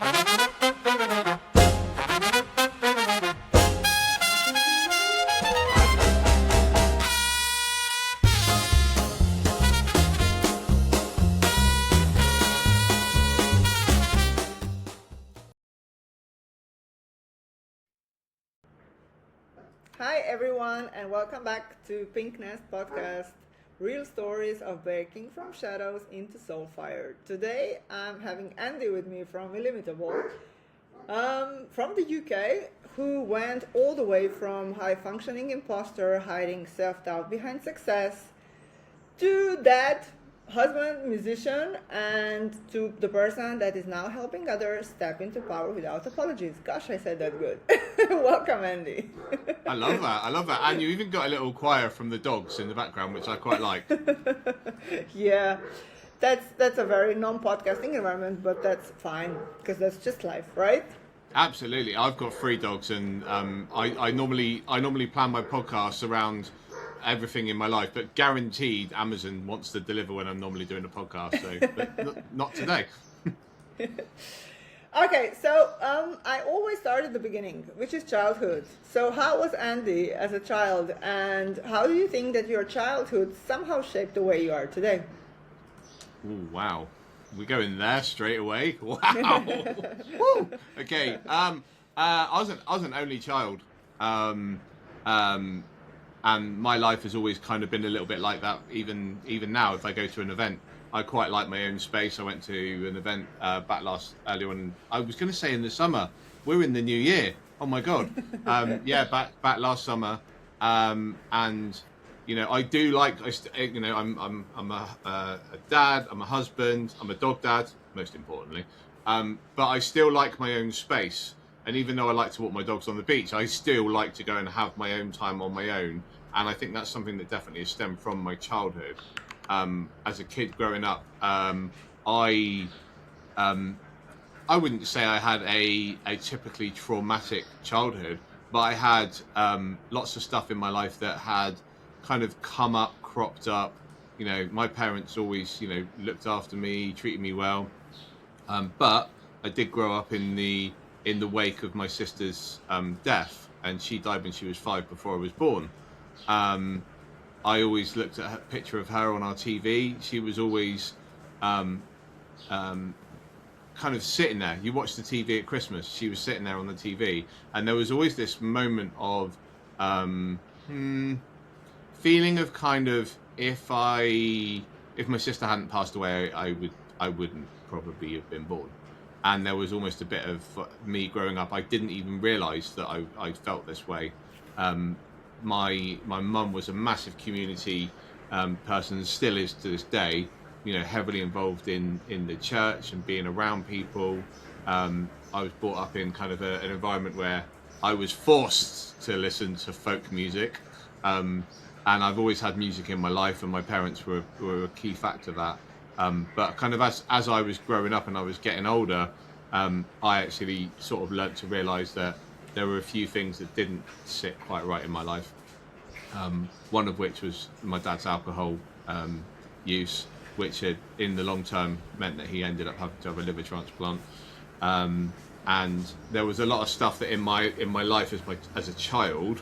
Hi everyone, and welcome back to Pink Nest Podcast, real stories of breaking from shadows into soul fire. Today I'm having Andy with me from Illimitable, from the UK, who went all the way from high functioning imposter, hiding self-doubt behind success, to that husband, musician, and to the person that is now helping others step into power without apologies. Gosh, I said that good. Welcome, Andy. I love that. And you even got a little choir from the dogs in the background, which I quite like. Yeah, that's a very non-podcasting environment, but that's fine, because that's just life, right? Absolutely. I've got 3 dogs, and I normally plan my podcasts around everything in my life, but guaranteed Amazon wants to deliver when I'm normally doing a podcast, so but not today. Okay, so I always start at the beginning, which is childhood. So how was Andy as a child, and how do you think that your childhood somehow shaped the way you are today? Ooh, wow. We go in there straight away. Wow. Woo. Okay. I was an only child. And my life has always kind of been a little bit like that. Even now, if I go to an event, I quite like my own space. I went to an event earlier on. I was going to say in the summer. We're in the new year. Oh my god. Back last summer. And you know, I do like. I'm a dad. I'm a husband. I'm a dog dad. Most importantly, but I still like my own space. And even though I like to walk my dogs on the beach, I still like to go and have my own time on my own. And I think that's something that definitely has stemmed from my childhood. As a kid growing up, I wouldn't say I had a typically traumatic childhood, but I had lots of stuff in my life that had kind of cropped up. You know, my parents always, looked after me, treated me well. But I did grow up in the wake of my sister's death, and she died when she was 5 before I was born. I always looked at a picture of her on our TV. She was always kind of sitting there. You watch the TV at Christmas, she was sitting there on the TV, and there was always this moment of feeling of kind of if my sister hadn't passed away, I wouldn't probably have been born. And there was almost a bit of me growing up. I didn't even realise that I felt this way. My mum was a massive community person, still is to this day. Heavily involved in the church and being around people. I was brought up in kind of an environment where I was forced to listen to folk music, and I've always had music in my life, and my parents were a key factor of that. But kind of as I was growing up and I was getting older, I actually sort of learnt to realise that there were a few things that didn't sit quite right in my life. One of which was my dad's alcohol use, which had, in the long term, meant that he ended up having to have a liver transplant. And there was a lot of stuff that in my life as a child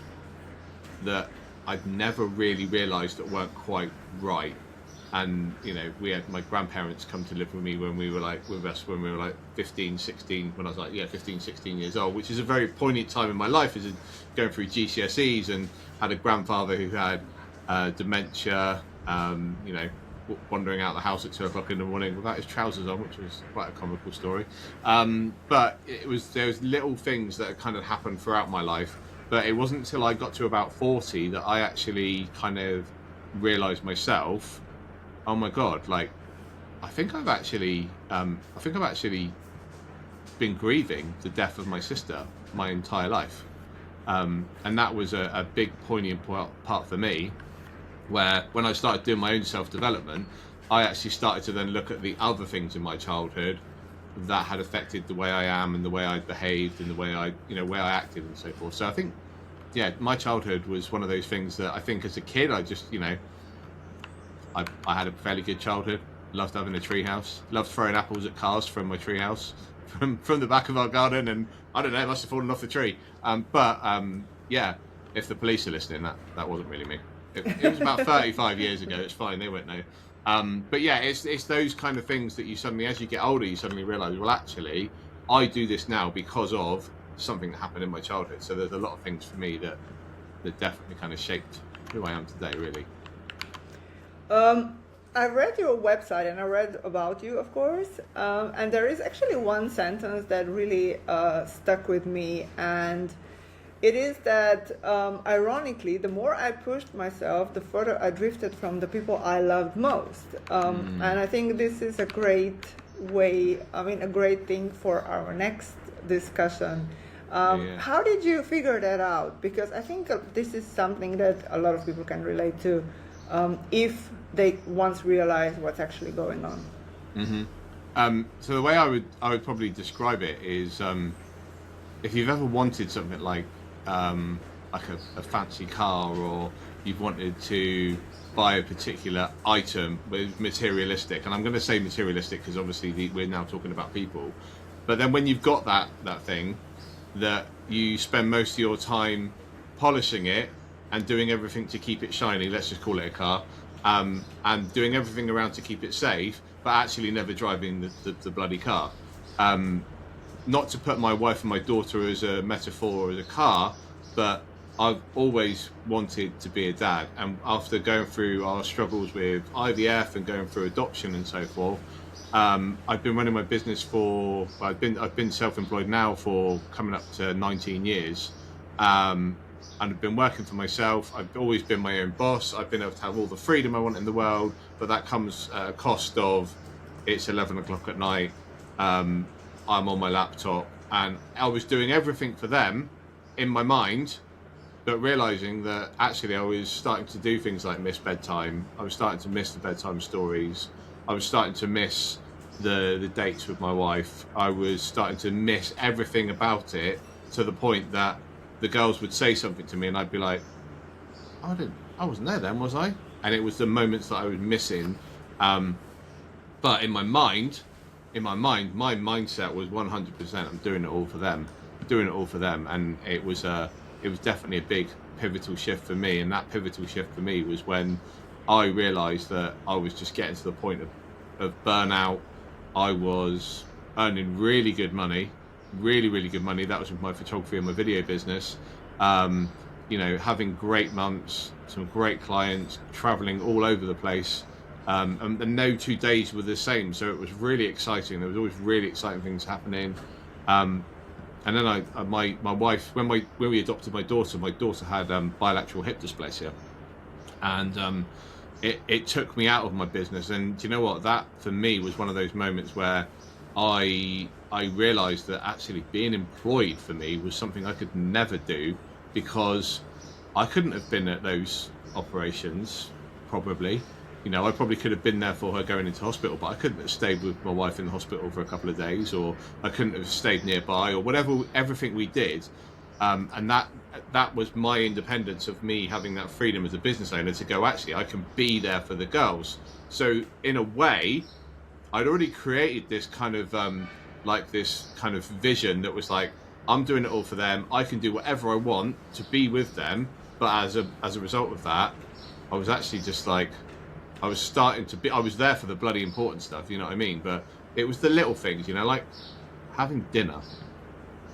that I'd never really realised that weren't quite right. And we had my grandparents come to live with me when we were like 15, 16, when I was like 15, 16 years old, which is a very poignant time in my life, as going through GCSEs, and had a grandfather who had dementia, wandering out the house at 2 o'clock in the morning without his trousers on, which was quite a comical story. But there was little things that had kind of happened throughout my life, but it wasn't until I got to about 40 that I actually kind of realised myself, oh my god, like I think I've actually been grieving the death of my sister my entire life, and that was a big poignant part for me, where when I started doing my own self-development, I actually started to then look at the other things in my childhood that had affected the way I am and the way I behaved and the way I acted and so forth. So I think, my childhood was one of those things that I think as a kid I just I had a fairly good childhood. Loved having a treehouse. Loved throwing apples at cars from my treehouse. from the back of our garden, and I don't know, it must have fallen off the tree. Yeah, if the police are listening, that wasn't really me. It was about 35 years ago. It's fine, they won't know. But yeah, it's those kind of things that you suddenly, as you get older, you suddenly realise, well, actually, I do this now because of something that happened in my childhood. So there's a lot of things for me that definitely kind of shaped who I am today, really. I read your website and I read about you, of course, and there is actually one sentence that really stuck with me, and it is that, ironically, the more I pushed myself, the further I drifted from the people I loved most. And I think this is a great a great thing for our next discussion. How did you figure that out? Because I think this is something that a lot of people can relate to, if they once realize what's actually going on. Mm-hmm. So the way I would probably describe it is, if you've ever wanted something like a fancy car, or you've wanted to buy a particular item with materialistic, and I'm going to say materialistic because obviously we're now talking about people, but then when you've got that thing that you spend most of your time polishing it and doing everything to keep it shiny, let's just call it a car, and doing everything around to keep it safe, but actually never driving the bloody car. Not to put my wife and my daughter as a metaphor or as a car, but I've always wanted to be a dad. And after going through our struggles with IVF and going through adoption and so forth, I've been running my business I've been self-employed now for coming up to 19 years. And I've been working for myself. I've always been my own boss. I've been able to have all the freedom I want in the world, but that comes at a cost of, it's 11 o'clock at night. I'm on my laptop, and I was doing everything for them in my mind, but realizing that actually I was starting to do things like miss bedtime. I was starting to miss the bedtime stories. I was starting to miss the dates with my wife. I was starting to miss everything about it, to the point that the girls would say something to me and I'd be like, I wasn't there then, was I? And it was the moments that I was missing. But in my mind, my mindset was 100%. I'm doing it all for them, and it was definitely a big pivotal shift for me. And that pivotal shift for me was when I realised that I was just getting to the point of burnout. I was earning really good money. That was with my photography and my video business. Having great months, some great clients, traveling all over the place. And no 2 days were the same, so it was really exciting. There was always really exciting things happening. And then my wife, when we adopted my daughter had bilateral hip dysplasia, and it took me out of my business. And do you know what? That for me was one of those moments where I realised that actually being employed for me was something I could never do, because I couldn't have been at those operations probably. I probably could have been there for her going into hospital, but I couldn't have stayed with my wife in the hospital for a couple of days, or I couldn't have stayed nearby, or whatever, everything we did. And that was my independence of me having that freedom as a business owner to go, actually, I can be there for the girls. So in a way, I'd already created this kind of vision that was like, I'm doing it all for them. I can do whatever I want to be with them. But as a result of that, I was actually just like, I was there for the bloody important stuff, you know what I mean? But it was the little things, like having dinner.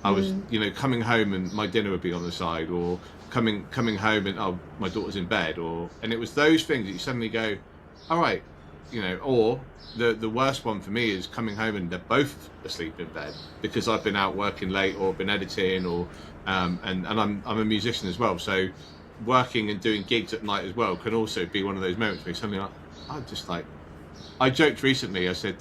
I was, coming home and my dinner would be on the side, or coming home and, my daughter's in bed, and it was those things that you suddenly go, all right, or the worst one for me is coming home and they're both asleep in bed because I've been out working late or been editing, or and I'm a musician as well, so working and doing gigs at night as well can also be one of those moments where suddenly I joked recently, I said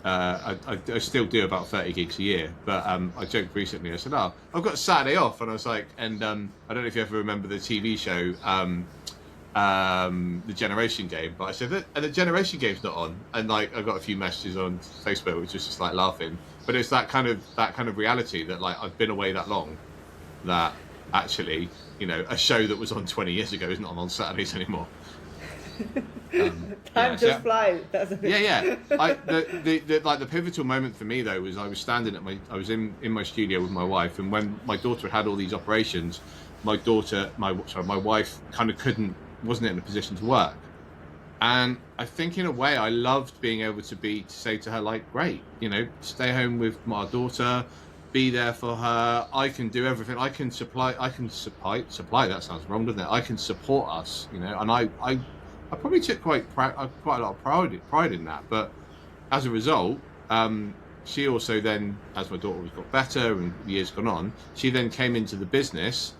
I still do about 30 gigs a year, but I joked recently, I said, I've got Saturday off, and I was like, and I don't know if you ever remember the TV show The Generation Game, but I said that, and the Generation Game's not on, and I got a few messages on Facebook which was just laughing, but it's that kind of reality that I've been away that long, that actually a show that was on 20 years ago is not on Saturdays anymore. Time just flies, doesn't it? Yeah. The pivotal moment for me though was I was standing I was in my studio with my wife, and when my daughter had all these operations, my wife kind of wasn't in a position to work. And I think in a way I loved being able to say to her, like, great, stay home with my daughter, be there for her. I can do everything. I can supply, that sounds wrong, doesn't it? I can support us, and I probably took quite a lot of pride in that. But as a result, she also then, as my daughter got better and the years gone on, she then came into the business,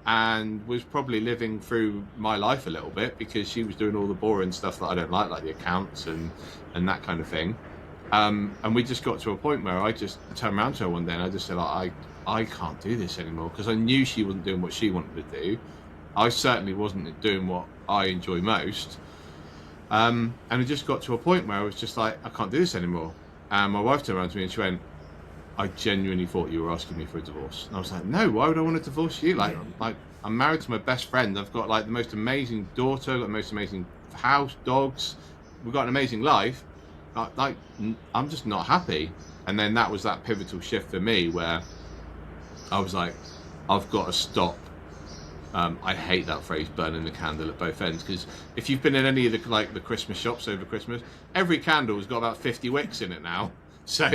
and was probably living through my life a little bit, because she was doing all the boring stuff that I don't like the accounts and that kind of thing. And we just got to a point where I just turned around to her one day and I just said, I can't do this anymore, because I knew she wasn't doing what she wanted to do. I certainly wasn't doing what I enjoy most. And it just got to a point where I was just like, I can't do this anymore. And my wife turned around to me and she went, I genuinely thought you were asking me for a divorce. And I was like, no, why would I want to divorce you? Like I'm married to my best friend. I've got like the most amazing daughter, got the most amazing house, dogs. We've got an amazing life. I'm just not happy. And then that was that pivotal shift for me where I was like, I've got to stop. I hate that phrase, burning the candle at both ends, because if you've been in any of the Christmas shops over Christmas, every candle has got about 50 wicks in it now. So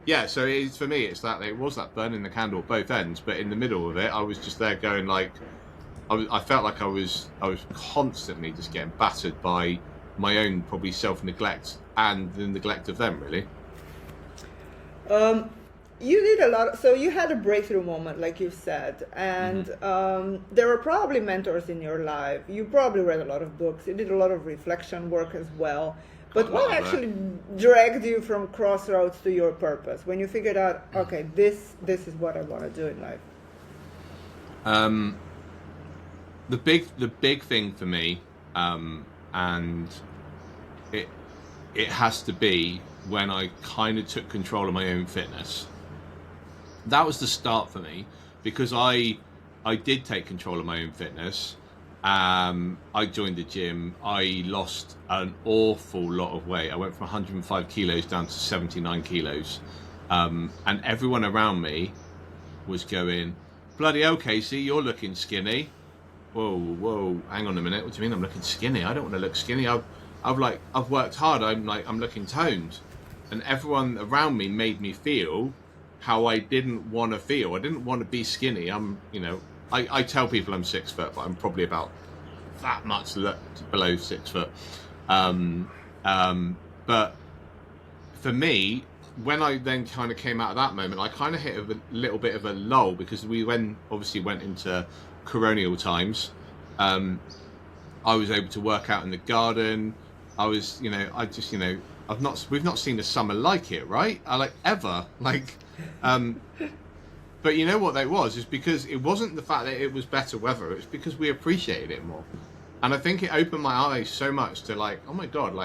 yeah, so it's, for me, it was that burning the candle at both ends, but in the middle of it, I was just there going like, I felt like I was constantly just getting battered by my own probably self-neglect and the neglect of them, really. You did a lot, so you had a breakthrough moment, like you said, and there were probably mentors in your life. You probably read a lot of books. You did a lot of reflection work as well. But what actually dragged you from crossroads to your purpose when you figured out, okay, this is what I want to do in life? The big thing for me, and it has to be when I kind of took control of my own fitness. That was the start for me, because I did take control of my own fitness. I joined the gym. I lost an awful lot of weight. I went from 105 kilos down to 79 kilos. And everyone around me was going, bloody hell, Casey, you're looking skinny. Whoa, hang on a minute. What do you mean I'm looking skinny? I don't want to look skinny. I've worked hard. I'm looking toned. And everyone around me made me feel how I didn't want to feel. I didn't want to be skinny. I tell people I'm 6 foot, but I'm probably about that much below 6 foot. But for me, when I then kind of came out of that moment, I kind of hit a little bit of a lull, because we obviously went into coronial times. I was able to work out in the garden. I was, we've not seen a summer like it, right? Ever. But you know what that was? Is because it wasn't the fact that it was better weather. It's because we appreciated it more. And I think it opened my eyes so much to oh my God,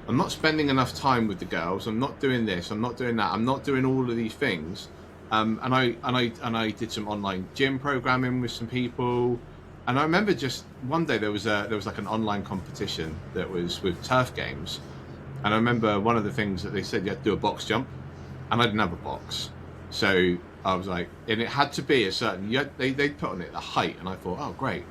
I'm not spending enough time with the girls. I'm not doing this. I'm not doing that. I'm not doing all of these things. And I did some online gym programming with some people. And I remember just one day there was like an online competition that was with turf games. And I remember one of the things that they said you had to do a box jump, and I didn't have a box. So I was like, and it had to be a certain, they put on it the height, and I thought, oh great.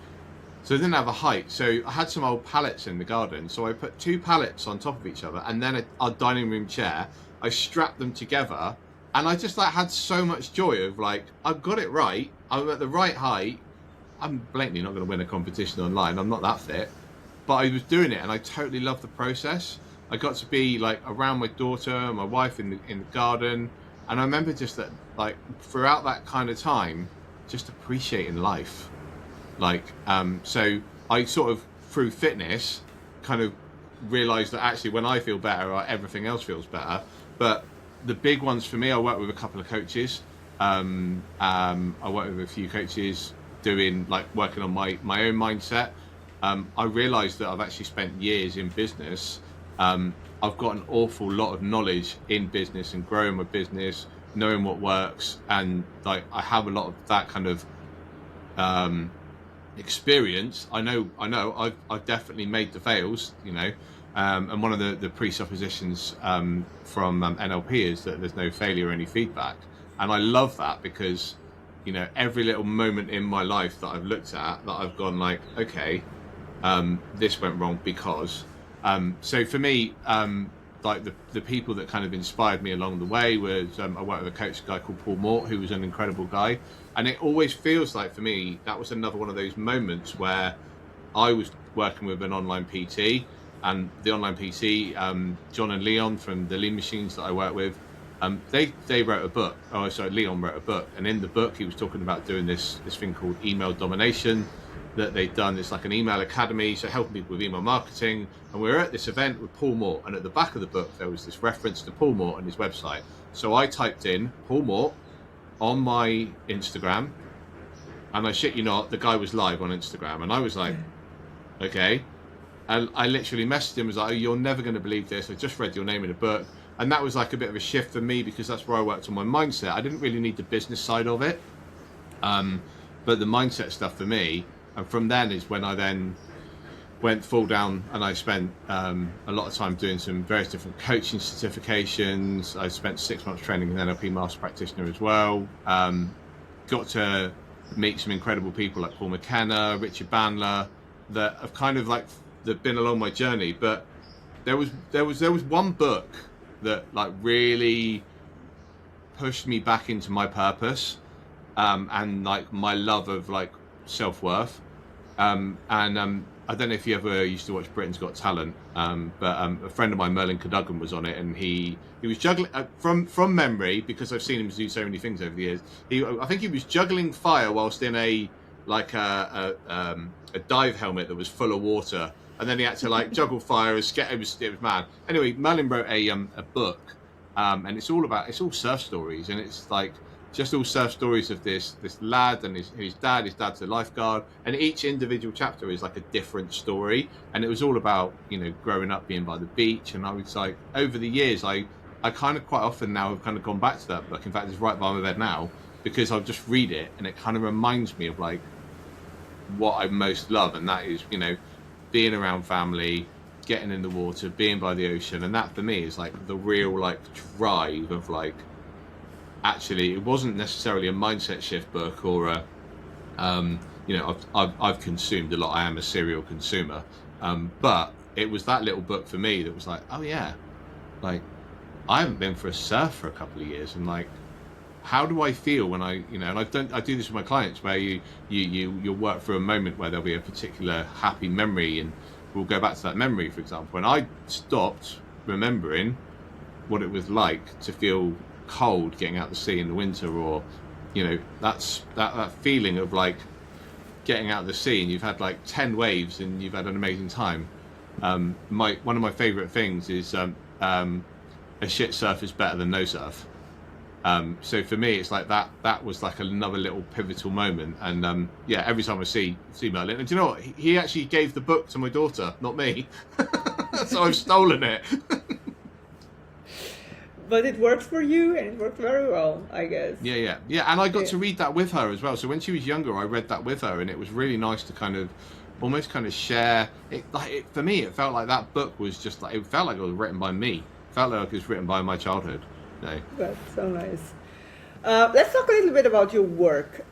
So I didn't have a height. So I had some old pallets in the garden. So I put 2 pallets on top of each other, and then a dining room chair. I strapped them together, and I just had so much joy of I've got it right. I'm at the right height. I'm blatantly not going to win a competition online. I'm not that fit, but I was doing it, and I totally loved the process. I got to be around my daughter, my wife in the garden, and I remember just that throughout that kind of time, just appreciating life. So I sort of through fitness kind of realised that actually when I feel better, everything else feels better. But the big ones for me, I work with a couple of coaches. I work with a few coaches doing working on my own mindset. I realised that I've actually spent years in business. I've got an awful lot of knowledge in business and growing my business, knowing what works, and I have a lot of that kind of experience, I know I've definitely made the fails, and one of the presuppositions from NLP is that there's no failure, only feedback. And I love that because, every little moment in my life that I've looked at, that I've gone like, okay, this went wrong because. So for me, like the people that kind of inspired me along the way was I worked with a coach, a guy called Paul Mort, who was an incredible guy. And it always feels like, for me, that was another one of those moments where I was working with an online PT, and the online PT, John and Leon from the Lean Machines that I work with, they wrote a book. Oh, sorry, Leon wrote a book. And in the book, he was talking about doing this thing called email domination that they've done. It's like an email academy, so helping people with email marketing. And we were at this event with Paul Mort, and at the back of the book, there was this reference to Paul Mort and his website. So I typed in Paul Mort on my Instagram, and I shit you not, the guy was live on Instagram, and I was like, okay. And I literally messaged him, was like, oh, you're never going to believe this, I just read your name in a book. And that was like a bit of a shift for me, because that's where I worked on my mindset. I didn't really need the business side of it, but the mindset stuff for me. And from then is when I then went full down, and I spent a lot of time doing some various different coaching certifications. I spent 6 months training an NLP master practitioner as well. Got to meet some incredible people like Paul McKenna, Richard Bandler, that have kind of like that been along my journey. But there was one book that like really pushed me back into my purpose, and like my love of like self-worth. I don't know if you ever used to watch Britain's Got Talent, but a friend of mine, Merlin Cadogan, was on it, and he was juggling from memory, because I've seen him do so many things over the years. I think he was juggling fire whilst in a dive helmet that was full of water, and then he had to like juggle fire. It was mad. Anyway, Merlin wrote a book, and it's all surf stories, and it's like just all surf stories of this lad and his dad's a lifeguard, and each individual chapter is like a different story. And it was all about, growing up being by the beach. And I was like, over the years, I kind of quite often now have kind of gone back to that book. In fact, it's right by my bed now, because I'll just read it and it kind of reminds me of like what I most love, and that is, being around family, getting in the water, being by the ocean. And that for me is like the real like drive of like, actually, it wasn't necessarily a mindset shift book or a, I've consumed a lot. I am a serial consumer, but it was that little book for me that was like, oh yeah, like I haven't been for a surf for a couple of years, and like, how do I feel when I do this with my clients, where you'll work through a moment where there'll be a particular happy memory, and we'll go back to that memory, for example. And I stopped remembering what it was like to feel cold getting out the sea in the winter, or that's that feeling of like getting out of the sea and you've had like 10 waves and you've had an amazing time. One of my favorite things is a shit surf is better than no surf. So for me, it's like that was like another little pivotal moment. And every time I see Merlin, and do you know what, he actually gave the book to my daughter, not me. So I've stolen it. But it worked for you, and it worked very well, I guess. Yeah. And I got to read that with her as well. So when she was younger, I read that with her, and it was really nice to kind of almost kind of share it. Like for me, it felt like that book was just like, it felt like it was written by me. It felt like it was written by my childhood. That's so nice. Let's talk a little bit about your work.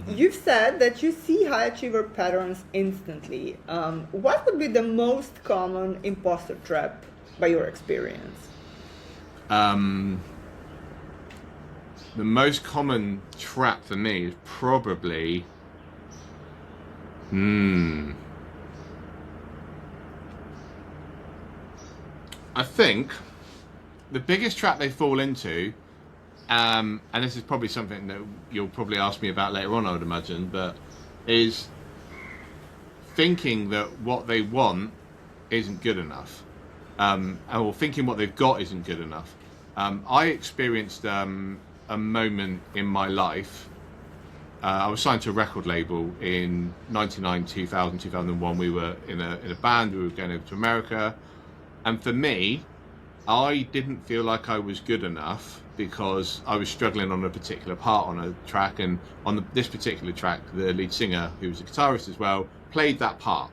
You've said that you see high achiever patterns instantly. What would be the most common imposter trap by your experience? The most common trap for me is probably I think the biggest trap they fall into, and this is probably something that you'll probably ask me about later on, I would imagine, but is thinking that what they want isn't good enough, or thinking what they've got isn't good enough. I experienced a moment in my life. I was signed to a record label in 99, 2000, 2001. We were in a band. We were going over to America, and for me, I didn't feel like I was good enough because I was struggling on a particular part on a track, and on this particular track, the lead singer, who was a guitarist as well, played that part,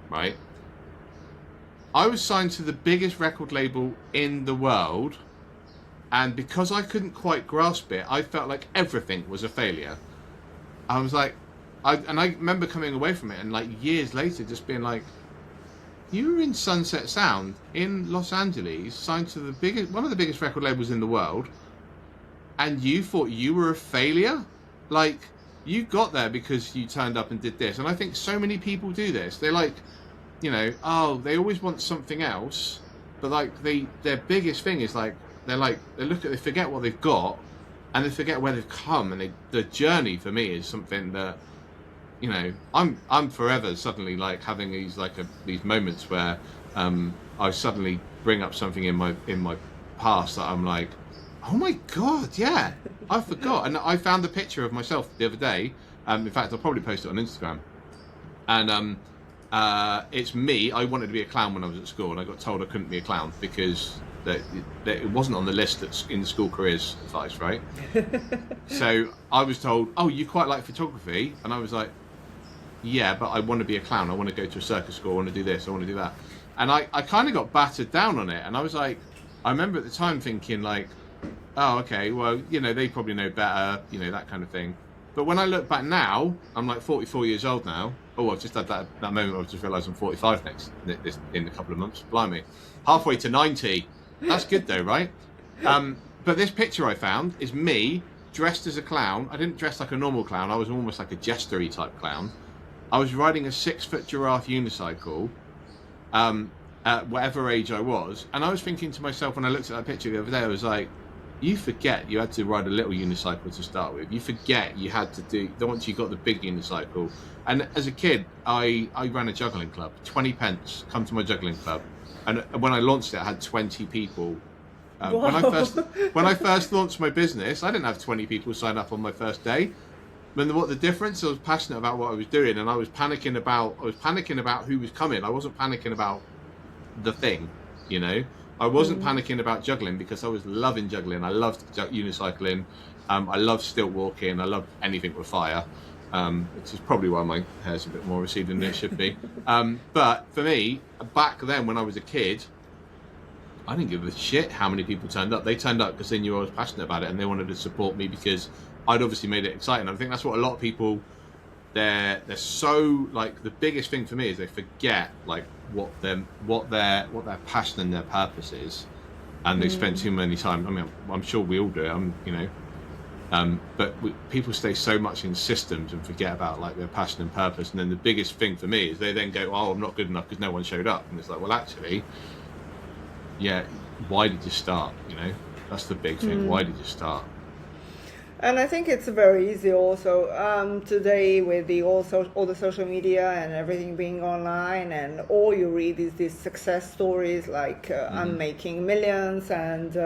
right? I was signed to the biggest record label in the world, and because I couldn't quite grasp it, I felt like everything was a failure. I was like, I remember coming away from it and like years later just being like, you were in Sunset Sound in Los Angeles, signed to one of the biggest record labels in the world, and you thought you were a failure? Like, you got there because you turned up and did this. And I think so many people do this. They're like, you know, they always want something else, but like their biggest thing is like, they forget what they've got, and they forget where they've come, and the journey for me is something that, you know, I'm forever suddenly like having these moments where I suddenly bring up something in my past that I'm like, oh my god, yeah, I forgot. And I found the picture of myself the other day. In fact, I'll probably post it on Instagram. And it's me. I wanted to be a clown when I was at school, and I got told I couldn't be a clown because it wasn't on the list that's in the school careers advice, right? So I was told, oh, you quite like photography, and I was like, yeah, but I want to be a clown. I want to go to a circus school. I want to do this. I want to do that. And I kind of got battered down on it, and I was like, I remember at the time thinking like, oh, okay, well, you know, they probably know better, you know, that kind of thing. But when I look back now, I'm like 44 years old now. Oh, I've just had that moment where I've just realised I'm 45 in a couple of months. Blimey. Halfway to 90. That's good though, right? But this picture I found is me dressed as a clown. I didn't dress like a normal clown. I was almost like a jester-y type clown. I was riding a 6-foot giraffe unicycle at whatever age I was. And I was thinking to myself when I looked at that picture the other day, I was like, you forget you had to ride a little unicycle to start with. You forget you had to do, once you got the big unicycle. And as a kid, I ran a juggling club. 20 pence, come to my juggling club. And when I launched it, I had 20 people. When I first launched my business, I didn't have 20 people sign up on my first day. But what the difference? I was passionate about what I was doing, and I was panicking about who was coming. I wasn't panicking about the thing, you know. I wasn't panicking about juggling because I was loving juggling. I loved unicycling. I loved stilt walking. I loved anything with fire, which is probably why my hair's a bit more receding than it should be. But for me, back then when I was a kid, I didn't give a shit how many people turned up. They turned up because they knew I was passionate about it, and they wanted to support me because I'd obviously made it exciting. I think that's what a lot of people, they're so, like, the biggest thing for me is they forget like what their passion and their purpose is, and they spend too many time. I mean, I'm sure we all do it. But people stay so much in systems and forget about like their passion and purpose. And then the biggest thing for me is they then go, oh, I'm not good enough because no one showed up. And it's like, well, actually, yeah, why did you start? You know, that's the big thing. Why did you start? And I think it's very easy also today with all the social media and everything being online, and all you read is these success stories like I'm making millions, and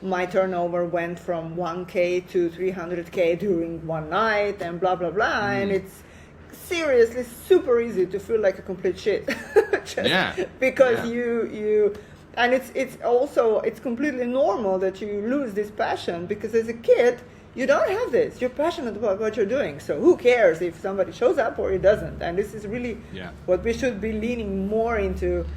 my turnover went from 1K to 300K during one night, and blah blah blah. And it's seriously super easy to feel like a complete shit because you and it's completely normal that you lose this passion, because as a kid you don't have this. You're passionate about what you're doing. So who cares if somebody shows up or it doesn't? And this is really what we should be leaning more into.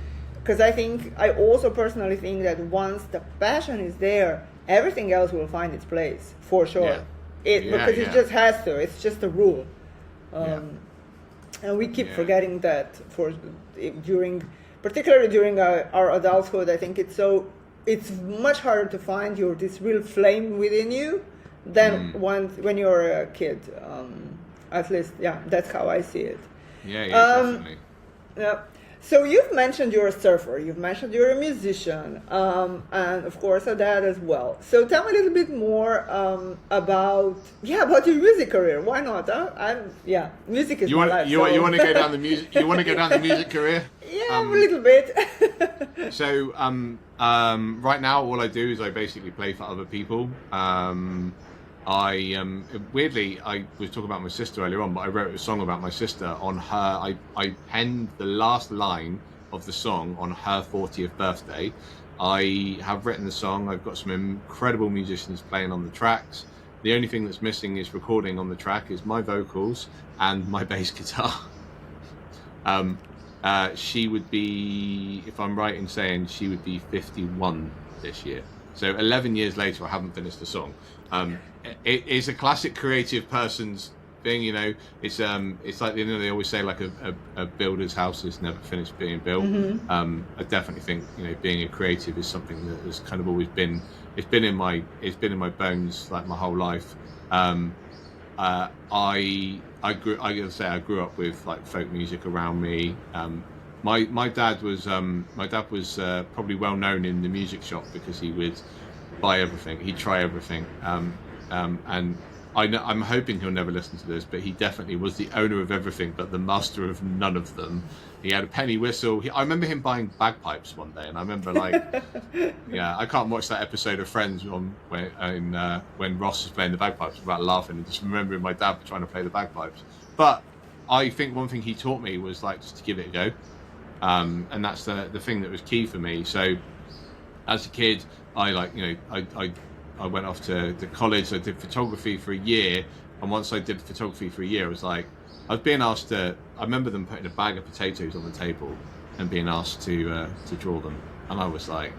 Because I also personally think that once the passion is there, everything else will find its place, for sure. Because it just has to. It's just a rule. And we keep forgetting that particularly during our adulthood. I think it's much harder to find this real flame within you than when you're a kid. At least, that's how I see it. Definitely. Yeah. So you've mentioned you're a surfer, you've mentioned you're a musician, and of course a dad as well. So tell me a little bit more about your music career. Why not? Music is my life. You want to go down the music? You want to go down the music career? Yeah, a little bit. So right now, all I do is I basically play for other people. Weirdly, I was talking about my sister earlier on, but I wrote a song about my sister on her. I penned the last line of the song on her 40th birthday. I have written the song. I've got some incredible musicians playing on the tracks. The only thing that's missing is recording on the track is my vocals and my bass guitar. She would be, if I'm right in saying, she would be 51 this year. So 11 years later, I haven't finished the song. It's a classic creative person's thing, you know. It's like, you know, they always say like a builder's house is never finished being built. I definitely think, you know, being a creative is something that has kind of always been, it's been in my bones like my whole life. I grew up with like folk music around me. My dad was probably well known in the music shop because he would buy everything, he'd try everything, and I'm hoping he'll never listen to this, but he definitely was the owner of everything but the master of none of them. He had a penny whistle. I remember him buying bagpipes one day, and I remember like, yeah, I can't watch that episode of Friends when Ross is playing the bagpipes without laughing, and just remembering my dad trying to play the bagpipes. But I think one thing he taught me was like just to give it a go, and that's the thing that was key for me. So as a kid, I went off to college. I did photography for a year, and once I did photography for a year, I was being asked to. I remember them putting a bag of potatoes on the table and being asked to draw them, and I was like,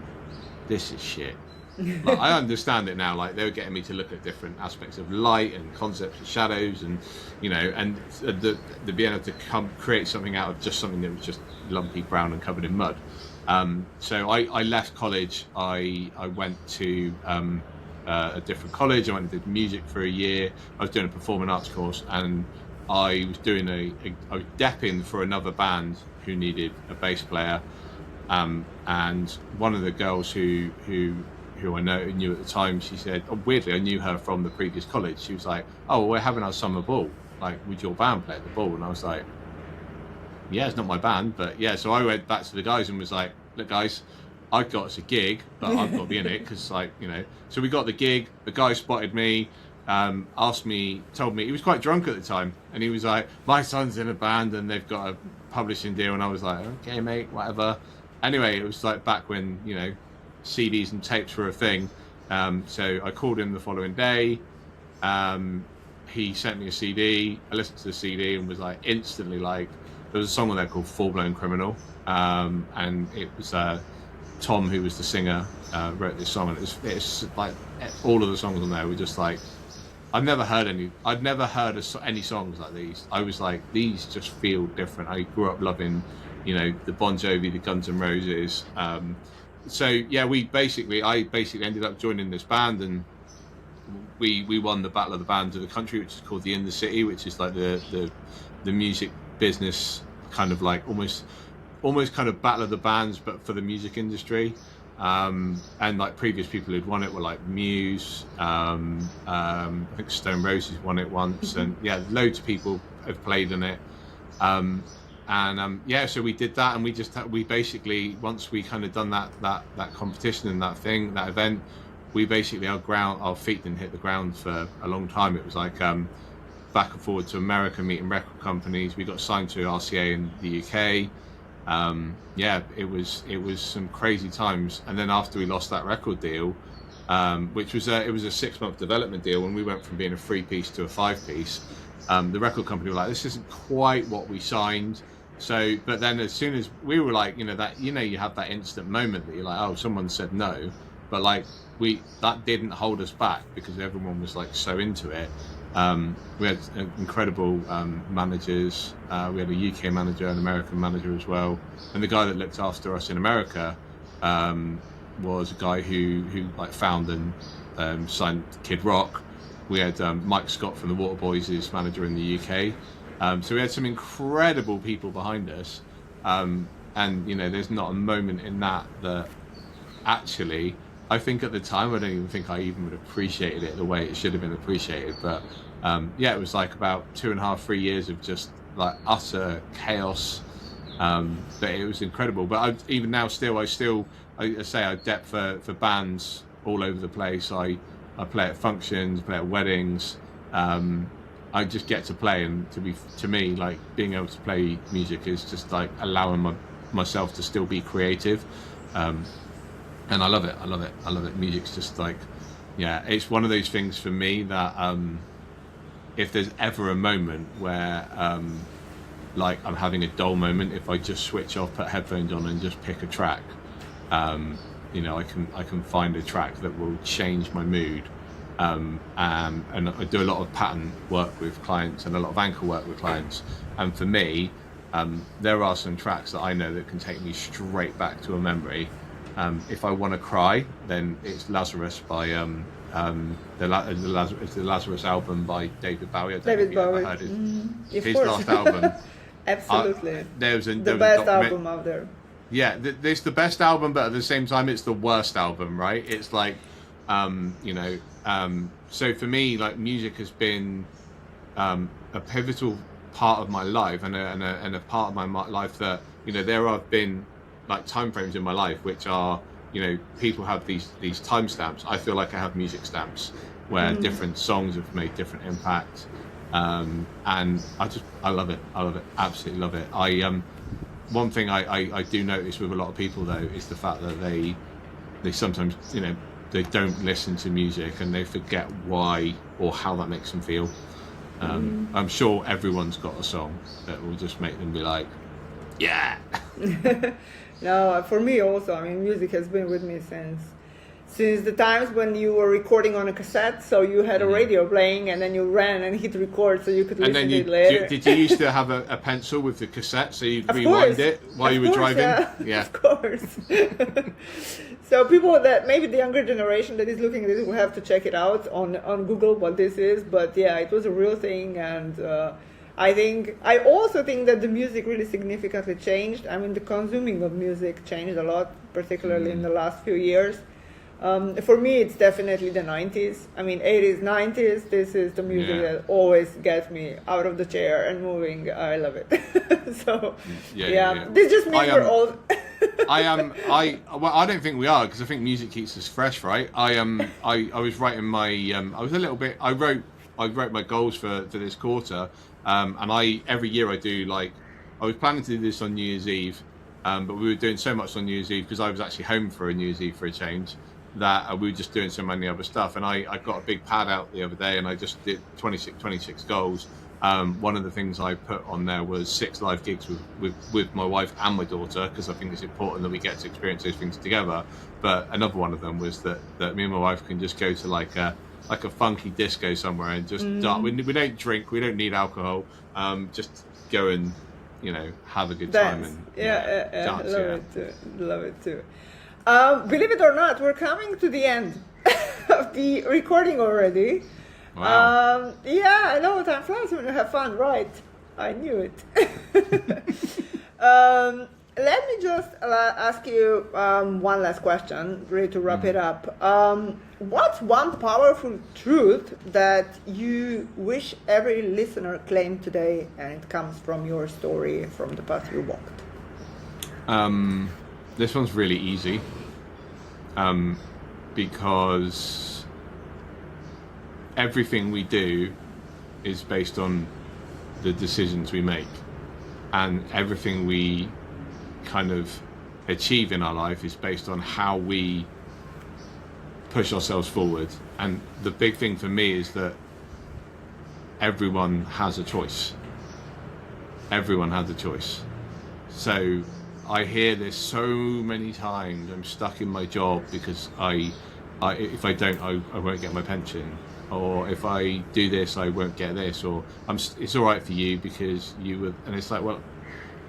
"This is shit." Like, I understand it now. Like, they were getting me to look at different aspects of light and concepts of shadows, and you know, and the being able to create something out of just something that was just lumpy brown and covered in mud. So I left college. I went to a different college. I went and did music for a year. I was doing a performing arts course, and I was doing I was depping for another band who needed a bass player, and one of the girls who I knew at the time, she said, oh, weirdly, I knew her from the previous college. She was like, "Oh, well, we're having our summer ball. Like, would your band play at the ball?" And I was like, "Yeah, it's not my band, but yeah." So I went back to the guys and was like, "Look, guys, I've got us a gig, but I've got to be in it because, like, you know." So we got the gig. The guy spotted me, told me he was quite drunk at the time, and he was like, "My son's in a band and they've got a publishing deal." And I was like, "Okay, mate, whatever." Anyway, it was like back when, you know, CDs and tapes were a thing. So I called him the following day. He sent me a CD. I listened to the CD and was like instantly like, there was a song on there called Full Blown Criminal, and it was Tom, who was the singer, wrote this song, and it's like all of the songs on there were just like, I'd never heard any songs like these. I was like, these just feel different. I grew up loving, you know, the Bon Jovi, the Guns N' Roses. So yeah, I basically ended up joining this band, and we won the Battle of the Bands of the Country, which is called the In the City, which is like the music business kind of like almost kind of Battle of the Bands, but for the music industry. And like previous people who'd won it were like Muse, I think Stone Roses won it once, and yeah, loads of people have played in it. Yeah, so we did that, and we basically, once we kind of done that competition and that event, we basically, our feet didn't hit the ground for a long time. It was like back and forward to America, meeting record companies. We got signed to RCA in the UK. Yeah, it was some crazy times. And then after we lost that record deal, which was it was a 6-month development deal, when we went from being a 3-piece to a 5-piece, the record company were like, "This isn't quite what we signed." So, but then as soon as we were like, you have that instant moment that you're like, oh, someone said no, but like that didn't hold us back because everyone was like so into it. We had incredible managers. We had a UK manager, an American manager as well, and the guy that looked after us in America was a guy who like found and signed Kid Rock. We had Mike Scott from the Waterboys as manager in the UK. So we had some incredible people behind us, and you know, there's not a moment in that actually, I think at the time, I don't even think I even would have appreciated it the way it should have been appreciated. But yeah, it was like about 2.5-3 years of just like utter chaos. But it was incredible. But even now, I say I dep for bands all over the place. I play at functions, play at weddings. I just get to play, and to me, like being able to play music is just like allowing myself to still be creative. and I love it. I love it. I love it. Music's just like, yeah, it's one of those things for me that if there's ever a moment where like I'm having a dull moment, if I just switch off, put headphones on, and just pick a track, you know, I can find a track that will change my mood. And I do a lot of pattern work with clients and a lot of anchor work with clients. And for me, there are some tracks that I know that can take me straight back to a memory. If I want to cry, then it's Lazarus by it's the Lazarus album by David Bowie. I don't know if you've ever heard his last album. Absolutely. The best album out there. Yeah, it's the best album, but at the same time, it's the worst album, right? It's like, you know, so for me, like, music has been a pivotal part of my life, and a part of my life that, you know, there have been like time frames in my life which are, you know, people have these time stamps. I feel like I have music stamps where different songs have made different impacts, and I love it. Absolutely love it. One thing I do notice with a lot of people though is the fact that they sometimes, you know, they don't listen to music and they forget why or how that makes them feel. I'm sure everyone's got a song that will just make them be like, yeah. No, for me also, I mean, music has been with me since the times when you were recording on a cassette, so you had a radio playing and then you ran and hit record so you could listen to it later. Did you used to have a pencil with the cassette so you'd rewind it while you were driving? Yeah. Of course. So people that, maybe the younger generation that is looking at this will have to check it out on Google what this is, but yeah, it was a real thing. And I also think that the music really significantly changed. I mean, the consuming of music changed a lot, particularly in the last few years. For me, it's definitely the 90s. I mean, 80s, 90s, this is the music that always gets me out of the chair and moving. I love it. So, yeah. This just means we're old. Well, I don't think we are, because I think music keeps us fresh, right? I was writing my, I wrote my goals for this quarter, and every year I do, like, I was planning to do this on New Year's Eve, but we were doing so much on New Year's Eve because I was actually home for a New Year's Eve for a change, that we were just doing so many other stuff. And I got a big pad out the other day and I just did 26 goals. One of the things I put on there was 6 live gigs with my wife and my daughter, because I think it's important that we get to experience those things together. But another one of them was that me and my wife can just go to like a funky disco somewhere and just dance. We don't drink, we don't need alcohol, just go and, you know, have a good time and dance. Love it too. Believe it or not, we're coming to the end of the recording already. Wow. Yeah, I know, time flies when you have fun, right? I knew it. Let me just ask you one last question, really, to wrap it up. What's one powerful truth that you wish every listener claimed today, and it comes from your story, from the path you walked? This one's really easy, because everything we do is based on the decisions we make, and everything we kind of achieve in our life is based on how we push ourselves forward. And the big thing for me is that everyone has a choice. Everyone has a choice. So I hear this so many times. I'm stuck in my job because if I don't, I won't get my pension, or if I do this, I won't get this, or it's all right for you because you were. And it's like, well,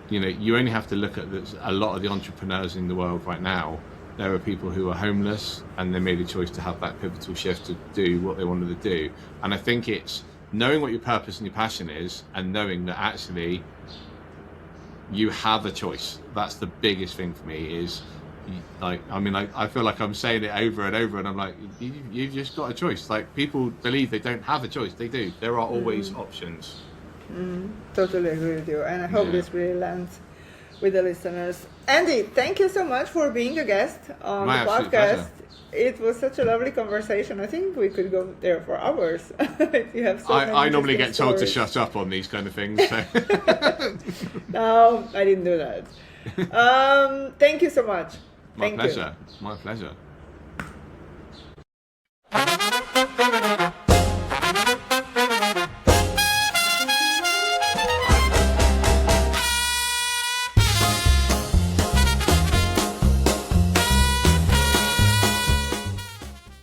you know, you only have to look at this. A lot of the entrepreneurs in the world right now, there are people who are homeless and they made a choice to have that pivotal shift to do what they wanted to do. And I think it's knowing what your purpose and your passion is, and knowing that actually you have a choice. That's the biggest thing for me. Is like, I mean, I feel like I'm saying it over and over, and I'm like, you've just got a choice. Like, people believe they don't have a choice. They do. There are always options. Totally agree with you, and I hope this really lands with the listeners. Andy, thank you so much for being a guest on the podcast. Pleasure. It was such a lovely conversation. I think we could go there for hours. You have so many I normally get told to stories. shut up on these kind of things. So. No, I didn't do that. Thank you so much. My Thank you. pleasure. My pleasure.